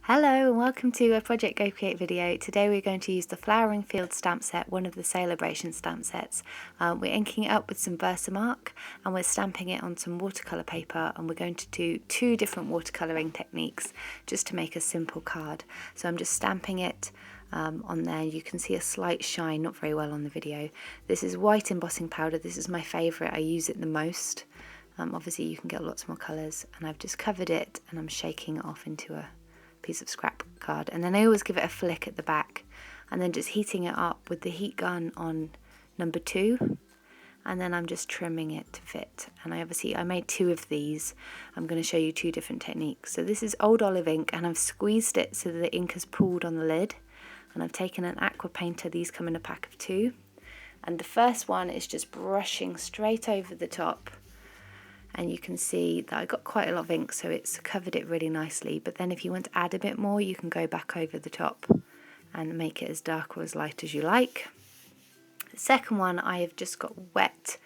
Hello and welcome to a Project Go Create video. Today we're going to use the Flowering Field stamp set, one of the celebration stamp sets. We're inking it up with some Versamark and we're stamping it on some watercolour paper, and we're going to do two different watercolouring techniques just to make a simple card. So I'm just stamping it on there. You can see a slight shine, not very well on the video. This is white embossing powder. This is my favourite. I use it the most. Obviously you can get lots more colours, and I've just covered it and I'm shaking it off into a piece of scrap card, and then I always give it a flick at the back and then just heating it up with the heat gun on number 2, and then I'm just trimming it to fit. And I made 2 of these. I'm going to show you 2 different techniques. So this is old olive ink, and I've squeezed it so that the ink has pooled on the lid, and I've taken an Aqua Painter. These come in a pack of 2, and the first one is just brushing straight over the top. And you can see that I got quite a lot of ink, so it's covered it really nicely. But then if you want to add a bit more, you can go back over the top and make it as dark or as light as you like. The second one, I have just got wet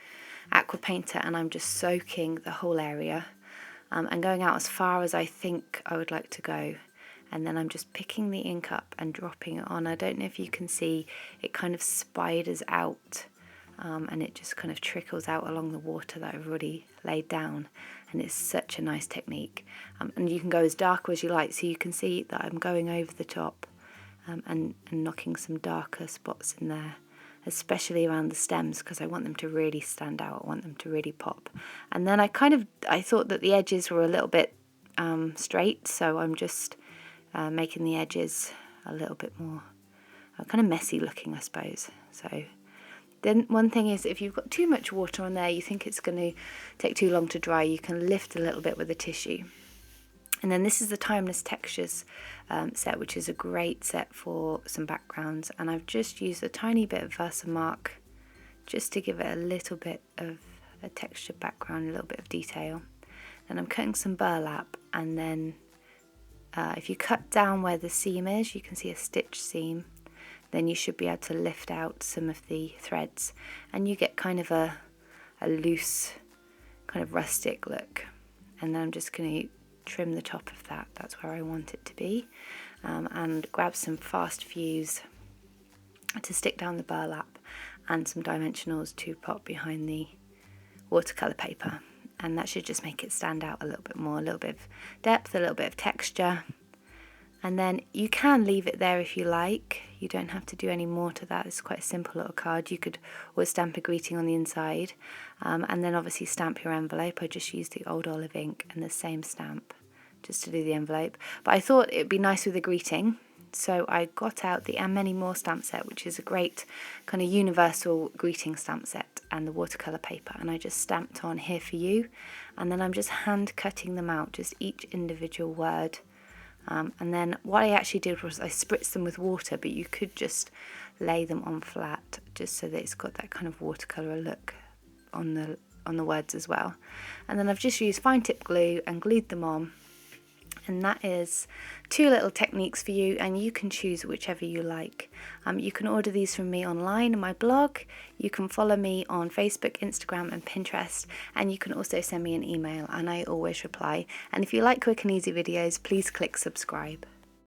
Aqua Painter, and I'm just soaking the whole area and going out as far as I think I would like to go. And then I'm just picking the ink up and dropping it on. I don't know if you can see, it kind of spiders out. And it just kind of trickles out along the water that I've already laid down, and it's such a nice technique. And you can go as dark as you like, so you can see that I'm going over the top and knocking some darker spots in there, especially around the stems, because I want them to really stand out. I want them to really pop. And then I thought that the edges were a little bit straight, so I'm just making the edges a little bit more kind of messy looking, I suppose. So then one thing is, if you've got too much water on there, you think it's going to take too long to dry, you can lift a little bit with a tissue. And then this is the Timeless Textures set, which is a great set for some backgrounds. And I've just used a tiny bit of Versamark just to give it a little bit of a textured background, a little bit of detail. And I'm cutting some burlap, and then if you cut down where the seam is, you can see a stitch seam. Then you should be able to lift out some of the threads, and you get kind of a loose, kind of rustic look. And then I'm just going to trim the top of that. That's where I want it to be. And grab some fast fuse to stick down the burlap, and some dimensionals to pop behind the watercolour paper. And that should just make it stand out a little bit more, a little bit of depth, a little bit of texture. And then you can leave it there if you like. You don't have to do any more to that. It's quite a simple little card. You could always stamp a greeting on the inside, and then obviously stamp your envelope. I just used the old olive ink and the same stamp just to do the envelope. But I thought it would be nice with a greeting, so I got out the And Many More stamp set, which is a great kind of universal greeting stamp set, and the watercolour paper. And I just stamped on Here For You, and then I'm just hand cutting them out, just each individual word. And then what I actually did was I spritzed them with water, but you could just lay them on flat, just so that it's got that kind of watercolour look on the words as well. And then I've just used fine tip glue and glued them on. And that is 2 little techniques for you, and you can choose whichever you like. You can order these from me online on my blog. You can follow me on Facebook, Instagram and Pinterest, and you can also send me an email, and I always reply. And if you like quick and easy videos, please click subscribe.